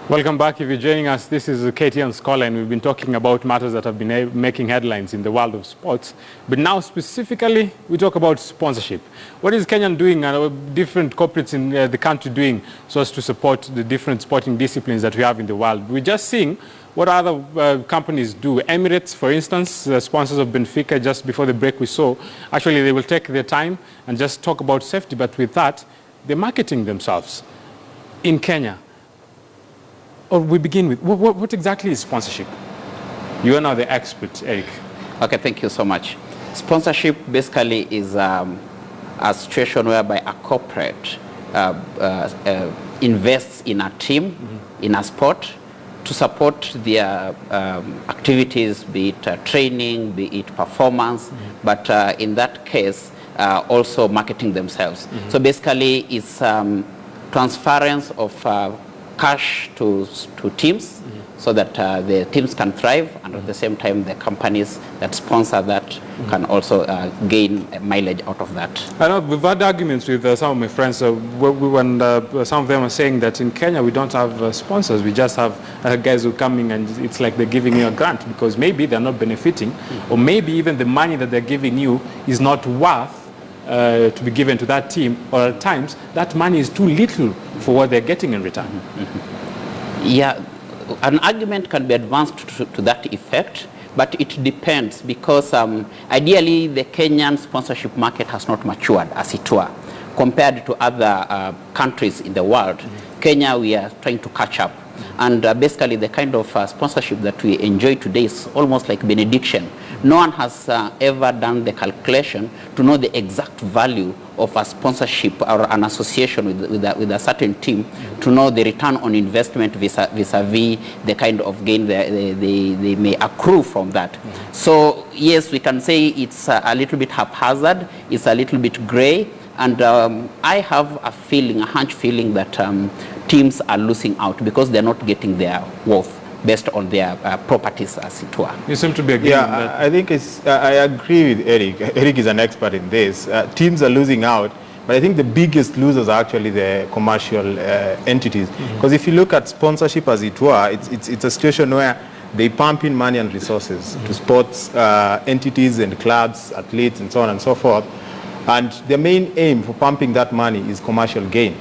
Welcome back. If you're joining us, this is Katie on Scoreline. We've been talking about matters that have been making headlines in the world of sports. But now specifically, we talk about sponsorship. What is Kenya doing and different corporates in the country doing so as to support the different sporting disciplines that we have in the world? We're just seeing what other companies do. Emirates, for instance, sponsors of Benfica, just before the break we saw, actually they will take their time and just talk about safety, but with that, they're marketing themselves. In Kenya, or we begin with, what exactly is sponsorship? You are now the expert, Eric. Okay, thank you so much. Sponsorship basically is a situation whereby a corporate invests in a team, in a sport, to support their activities, be it training, be it performance, but in that case, also marketing themselves. So basically, it's transference of cash to teams so that the teams can thrive, and at the same time the companies that sponsor that can also gain mileage out of that. I know we've had arguments with some of my friends when some of them are saying that in Kenya we don't have sponsors, we just have guys who are coming and it's like they're giving you a grant because maybe they're not benefiting, or maybe even the money that they're giving you is not worth to be given to that team, or at times that money is too little for what they're getting in return. Yeah, an argument can be advanced to that effect, but it depends because ideally the Kenyan sponsorship market has not matured, as it were, compared to other countries in the world. Kenya, we are trying to catch up. And basically the kind of sponsorship that we enjoy today is almost like benediction. No one has ever done the calculation to know the exact value of a sponsorship or an association with a certain team, to know the return on investment vis-a-vis the kind of gain they may accrue from that. So yes, we can say it's a little bit haphazard, it's a little bit gray, and I have a hunch feeling that teams are losing out because they're not getting their worth based on their properties, as it were. You seem to be agreeing with that. I think I agree with Eric. Eric is an expert in this. Teams are losing out, but I think the biggest losers are actually the commercial entities. Because if you look at sponsorship, as it were, it's a situation where they pump in money and resources to sports entities and clubs, athletes, and so on and so forth. And the main aim for pumping that money is commercial gain.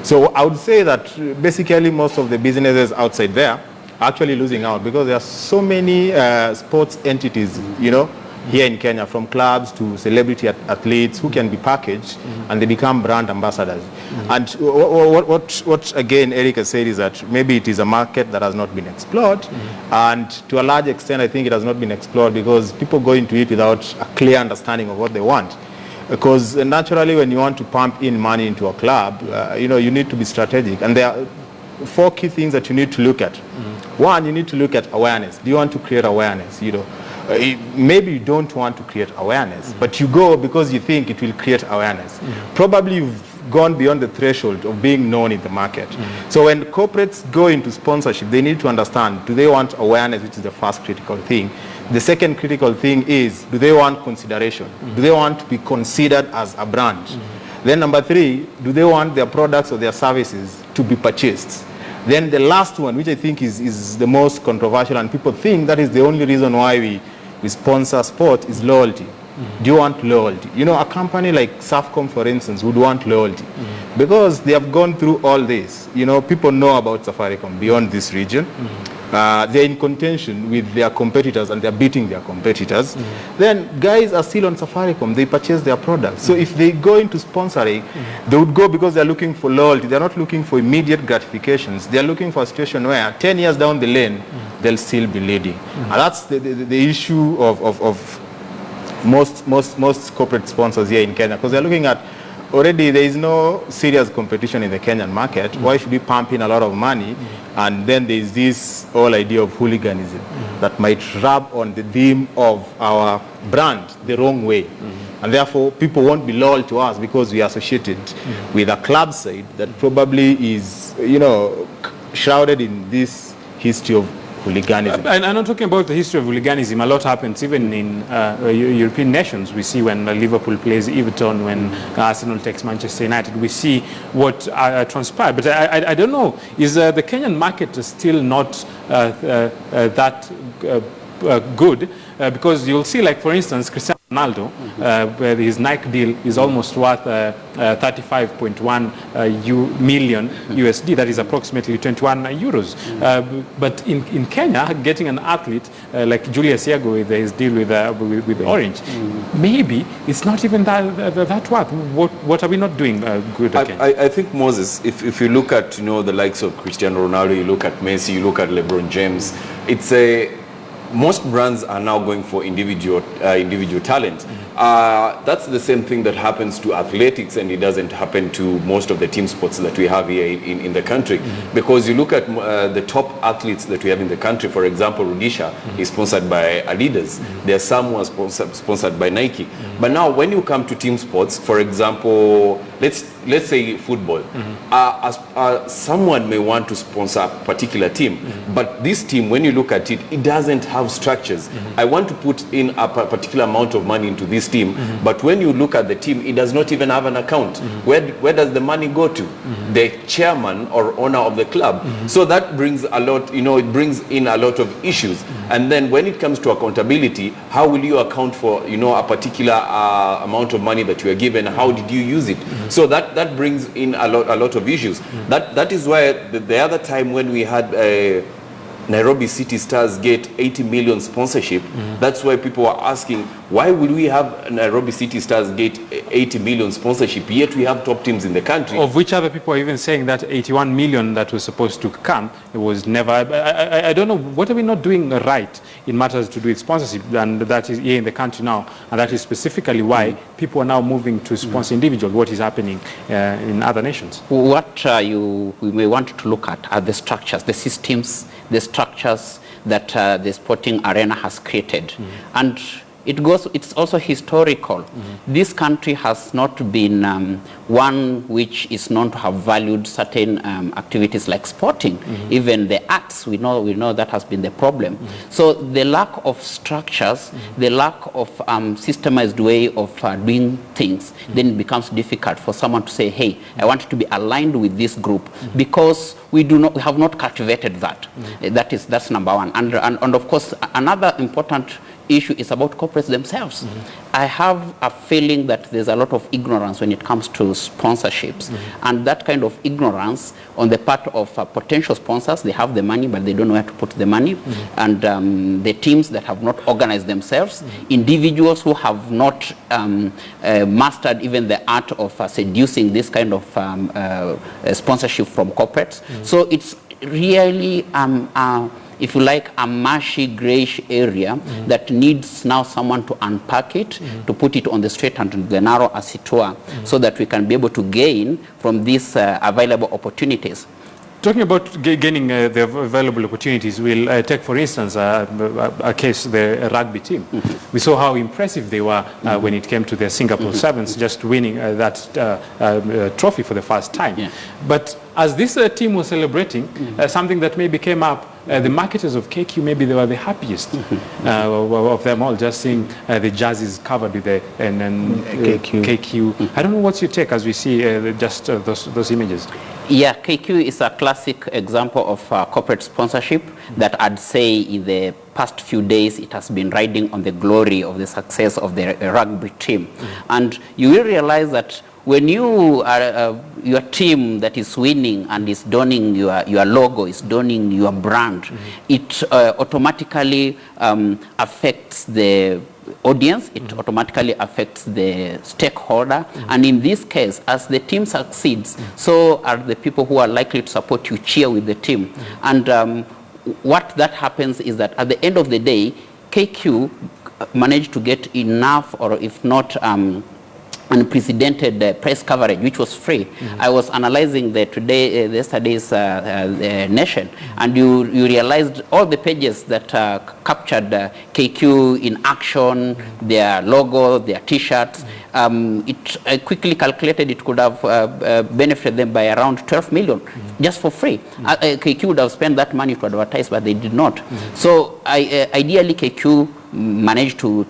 So I would say that basically most of the businesses outside there are actually losing out because there are so many sports entities, here in Kenya, from clubs to celebrity athletes who can be packaged and they become brand ambassadors. And what again Eric has said is that maybe it is a market that has not been explored, and to a large extent I think it has not been explored because people go into it without a clear understanding of what they want. Because naturally when you want to pump in money into a club, you need to be strategic, and there are 4 key things that you need to look at. One, you need to look at awareness. Do you want to create awareness? Maybe you don't want to create awareness, but you go because you think it will create awareness. Probably you've gone beyond the threshold of being known in the market. So when corporates go into sponsorship, they need to understand, do they want awareness, which is the first critical thing. The second critical thing is, do they want consideration? Do they want to be considered as a brand? Then number 3, do they want their products or their services to be purchased? Then the last one, which I think is the most controversial, and people think that is the only reason why we sponsor sport, is loyalty. Do you want loyalty? A company like Safcom, for instance, would want loyalty because they have gone through all this. People know about Safaricom beyond this region. They're in contention with their competitors and they're beating their competitors. Then guys are still on Safaricom, they purchase their products. So if they go into sponsoring, they would go because they're looking for loyalty. They're not looking for immediate gratifications. They're looking for a situation where 10 years down the lane, they'll still be leading. And that's the issue of most corporate sponsors here in Kenya, because they're looking at, already there is no serious competition in the Kenyan market. Why should we pump in a lot of money? And then there is this whole idea of hooliganism that might rub on the theme of our brand the wrong way. And therefore, people won't be loyal to us because we are associated with a club side that probably is, shrouded in this history of hooliganism. And I'm not talking about the history of hooliganism. A lot happens even in European nations. We see when Liverpool plays Everton, when Arsenal takes Manchester United, we see what transpired. But I don't know, is the Kenyan market still not that good? Because you'll see, like, for instance, Cristiano Ronaldo, where his Nike deal is almost worth 35.1 million USD. That is approximately 21 euros. But in Kenya, getting an athlete like Julius Yego with his deal with Orange, maybe it's not even that worth. What are we not doing good at Kenya? I think, Moses, if you look at the likes of Cristiano Ronaldo, you look at Messi, you look at LeBron James, most brands are now going for individual talent. That's the same thing that happens to athletics, and it doesn't happen to most of the team sports that we have here in the country. Because you look at the top athletes that we have in the country, for example, Rudisha is sponsored by Adidas. There are some who are sponsored by Nike. But now when you come to team sports, for example, let's say football, someone may want to sponsor a particular team, but this team, when you look at it, it doesn't have structures. I want to put in a particular amount of money into this team, but when you look at the team, it does not even have an account. Where does the money go to? The chairman or owner of the club. So that brings a lot, it brings in a lot of issues. And then when it comes to accountability, how will you account for, a particular amount of money that you are given? How did you use it? So that brings in a lot of issues. That is why the other time when we had Nairobi City Stars get 80 million sponsorship, that's why people are asking, why would we have Nairobi City Stars get 80 million sponsorship, yet we have top teams in the country? Of which other people are even saying that 81 million that was supposed to come, it was never. I don't know, what are we not doing right in matters to do with sponsorship? And that is here in the country now, and that is specifically why people are now moving to sponsor individuals. What is happening in other nations? What we may want to look at are the structures, the systems, the structures that the sporting arena has created. And it's also historical. This country has not been one which is known to have valued certain activities like sporting. Even the arts, we know that has been the problem. So the lack of structures, the lack of systemized way of doing things, then it becomes difficult for someone to say, hey, I want to be aligned with this group, because we have not cultivated that. That's number one. And of course, another important issue is about corporates themselves. I have a feeling that there's a lot of ignorance when it comes to sponsorships, and that kind of ignorance on the part of potential sponsors. They have the money, but they don't know where to put the money, and the teams that have not organized themselves, individuals who have not mastered even the art of seducing this kind of sponsorship from corporates. So it's really if you like, a mushy, grayish area that needs now someone to unpack it, to put it on the straight and the narrow, as it were, so that we can be able to gain from these available opportunities. Talking about gaining the available opportunities, we'll take, for instance, a case, the rugby team. We saw how impressive they were when it came to the Singapore Sevens, just winning that trophy for the first time. But as this team was celebrating, something that maybe came up, the marketers of KQ, maybe they were the happiest of them all, just seeing the jerseys covered with the KQ. I don't know, what's your take as we see just those images? Yeah, KQ is a classic example of corporate sponsorship that I'd say in the past few days it has been riding on the glory of the success of the rugby team. And you will realize that when you are your team that is winning and is donning your logo, is donning your brand, it automatically affects the audience, it automatically affects the stakeholder, and in this case, as the team succeeds, so are the people who are likely to support you, cheer with the team. And what that happens is that at the end of the day, KQ managed to get enough, or if not unprecedented press coverage, which was free. I was analyzing yesterday's Nation, and you realized all the pages that captured KQ in action, their logo, their T-shirts. I quickly calculated it could have benefited them by around 12 million just for free. KQ would have spent that money to advertise, but they did not. So ideally, KQ managed to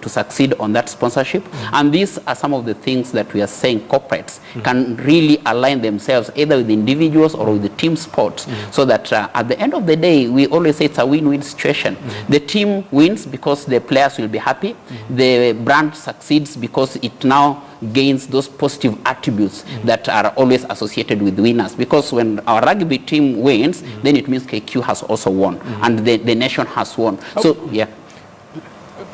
succeed on that sponsorship. And these are some of the things that we are saying corporates can really align themselves either with individuals or with the team sports, so that at the end of the day, we always say it's a win-win situation. The team wins because the players will be happy. The brand succeeds because it now gains those positive attributes that are always associated with winners. Because when our rugby team wins, then it means KQ has also won, and the nation has won. So, yeah.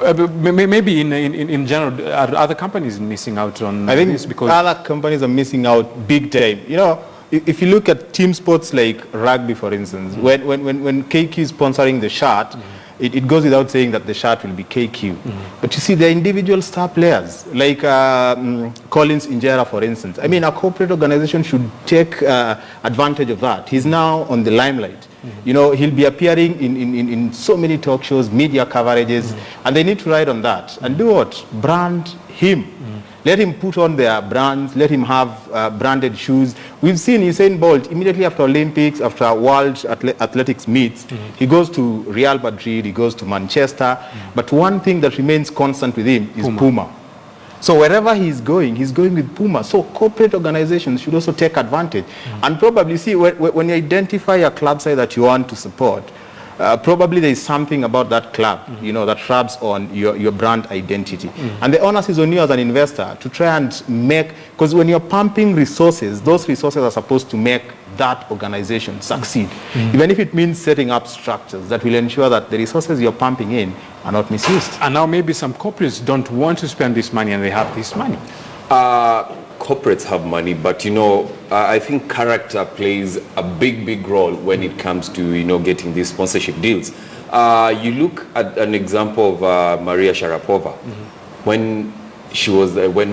Maybe in general, are other companies missing out on I think this? Because other companies are missing out big time. You know, if you look at team sports like rugby, for instance, when KQ is sponsoring the shirt, it goes without saying that the shirt will be KQ. But you see, the individual star players, like Collins Injera, for instance. I mean, a corporate organization should take advantage of that. He's now on the limelight. You know, he'll be appearing in so many talk shows, media coverages, and they need to ride on that. And do what? Brand him. Let him put on their brands. Let him have branded shoes. We've seen Usain Bolt, immediately after Olympics, after World Athletics meets, he goes to Real Madrid, he goes to Manchester. But one thing that remains constant with him is Puma. So wherever he's going with Puma. So corporate organizations should also take advantage. And probably see, when you identify a club side that you want to support, probably there is something about that club, you know, that rubs on your brand identity. And the onus is on you as an investor to try and make, because when you're pumping resources, those resources are supposed to make that organization succeed. Even if it means setting up structures that will ensure that the resources you're pumping in are not misused. And now maybe some corporates don't want to spend this money and they have this money. Corporates have money, but you know, I think character plays a big role when it comes to, you know, getting these sponsorship deals. You look at an example of Maria Sharapova. When she was when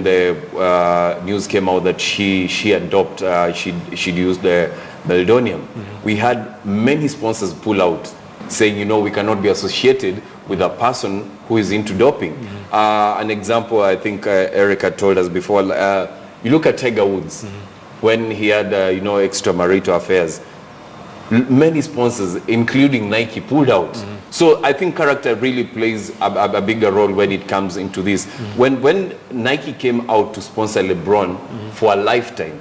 the news came out that she'd used the meldonium, we had many sponsors pull out, saying, you know, we cannot be associated with a person who is into doping. An example, I think Erica told us before, you look at Tiger Woods, when he had, you know, extramarital affairs, many sponsors, including Nike, pulled out. So I think character really plays a bigger role when it comes into this. When Nike came out to sponsor LeBron for a lifetime,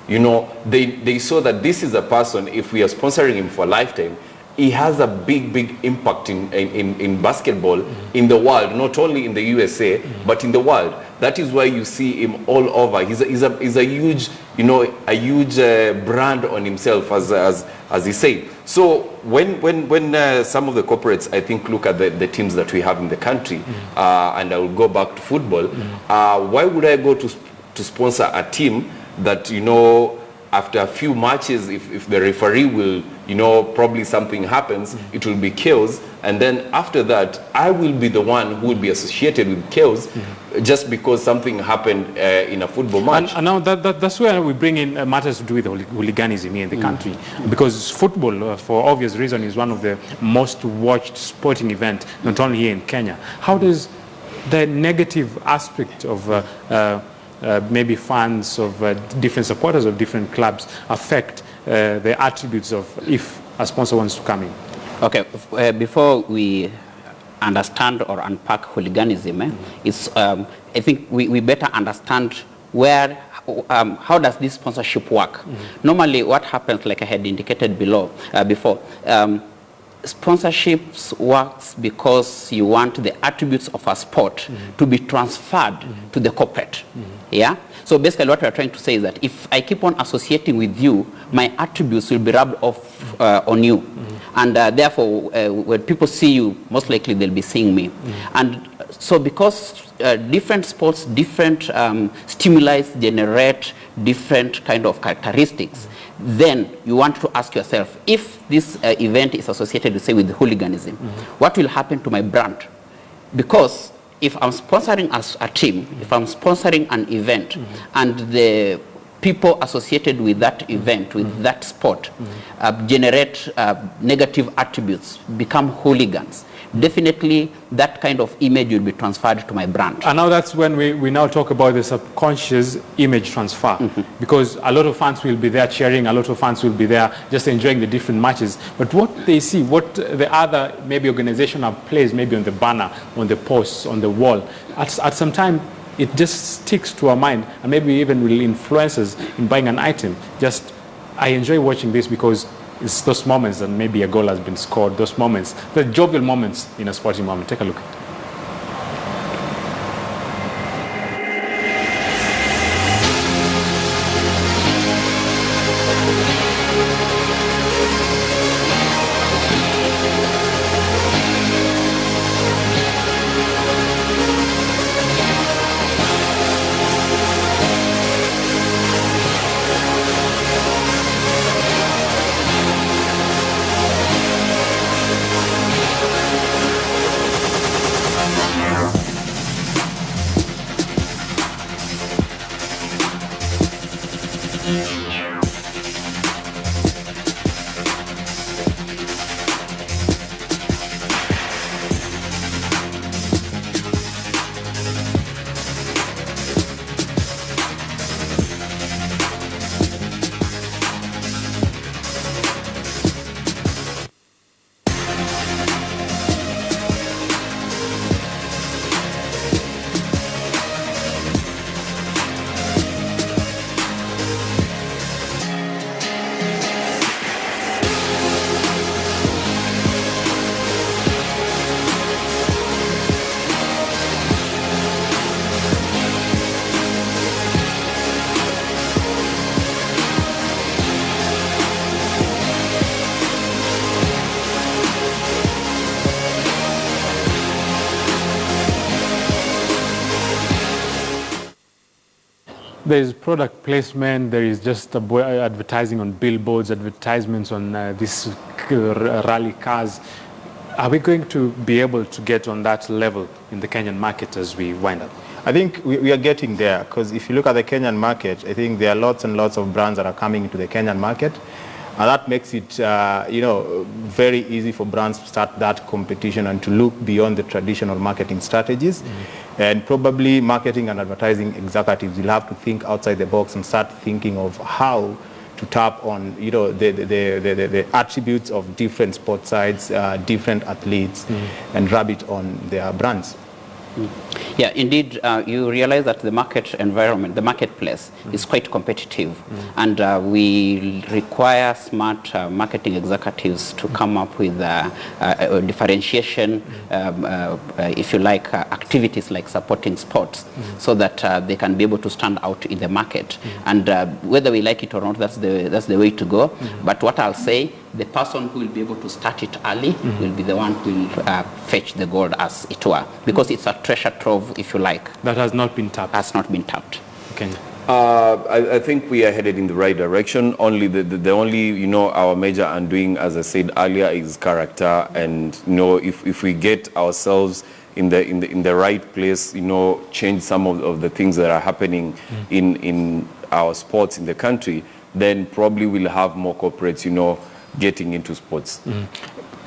you know, they saw that this is a person, if we are sponsoring him for a lifetime, he has a big impact in basketball in the world, not only in the USA, but in the world. That is why you see him all over. He's a huge, you know, a huge brand on himself, as he said. So when some of the corporates, I think, look at the teams that we have in the country, and I will go back to football, why would I go to sponsor a team that, you know, after a few matches, if the referee will, you know, probably something happens, it will be chaos. And then after that, I will be the one who will be associated with chaos just because something happened in a football match. And now that's where we bring in matters to do with hooliganism here in the country. Because football, for obvious reason, is one of the most watched sporting events, not only here in Kenya. How does the negative aspect of maybe fans of different supporters of different clubs affect the attributes of if a sponsor wants to come in? Okay, before we understand or unpack hooliganism, it's, I think we better understand where, how does this sponsorship work? Normally what happens, like I had indicated before, sponsorships works because you want the attributes of a sport to be transferred to the corporate. Yeah. So basically what we're trying to say is that if I keep on associating with you, my attributes will be rubbed off on you. And therefore, when people see you, most likely they'll be seeing me. And so because different sports, different stimuli generate different kind of characteristics, then you want to ask yourself, if this event is associated, say, with hooliganism, what will happen to my brand? Because if I'm sponsoring as a team, if I'm sponsoring an event, and the people associated with that event, with that sport, generate negative attributes, become hooligans, definitely that kind of image will be transferred to my brand. And now that's when we now talk about the subconscious image transfer, because a lot of fans will be there cheering, a lot of fans will be there just enjoying the different matches. But what they see, what the other maybe organization have placed maybe on the banner, on the posts, on the wall, at some time it just sticks to our mind, and maybe even will influence us in buying an item. Just, I enjoy watching this because it's those moments that maybe a goal has been scored, those moments, the jovial moments in a sporting moment. Take a look. There is product placement, there is just advertising on billboards, advertisements on these rally cars. Are we going to be able to get on that level in the Kenyan market as we wind up? I think we are getting there, because if you look at the Kenyan market, I think there are lots and lots of brands that are coming into the Kenyan market. And that makes it, very easy for brands to start that competition and to look beyond the traditional marketing strategies. And probably marketing and advertising executives will have to think outside the box and start thinking of how to tap on, the attributes of different sports sides, different athletes, and rub it on their brands. Yeah, indeed, you realize that the market environment, the marketplace, is quite competitive, and we require smart marketing executives to come up with differentiation, if you like, activities like supporting sports, so that they can be able to stand out in the market. And whether we like it or not, that's the way to go. But what I'll say, the person who will be able to start it early will be the one who will fetch the gold, as it were, because it's a treasure trove, if you like. That has not been tapped. Has not been tapped. Okay. I think we are headed in the right direction. Only the only our major undoing, as I said earlier, is character. And if we get ourselves in the right place, change some of the things that are happening in our sports in the country, then probably we'll have more corporates, getting into sports.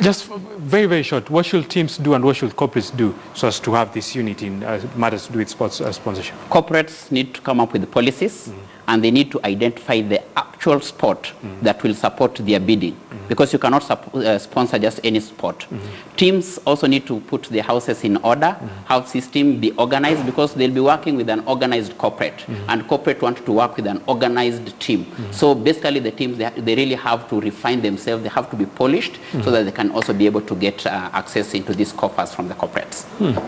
Just very, very short, what should teams do and what should corporates do so as to have this unity in matters to do with sports sponsorship? Corporates need to come up with the policies, and they need to identify the actual sport that will support their bidding, because you cannot sponsor just any sport. Teams also need to put their houses in order, have system be organized, because they'll be working with an organized corporate, and corporate want to work with an organized team. So basically the teams, they really have to refine themselves, they have to be polished, so that they can also be able to get access into these coffers from the corporates. Yeah.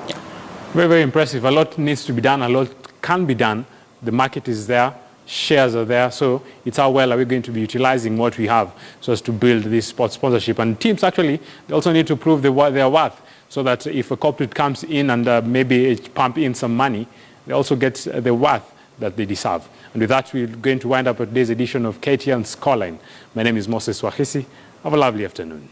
Very, very impressive. A lot needs to be done, a lot can be done. The market is there, shares are there, so it's how well are we going to be utilizing what we have so as to build this sports sponsorship. And teams actually, they also need to prove their worth, so that if a corporate comes in and maybe pump in some money, they also get the worth that they deserve. And with that, we're going to wind up today's edition of KTN Scoreline. My name is Moses Wahisi. Have a lovely afternoon.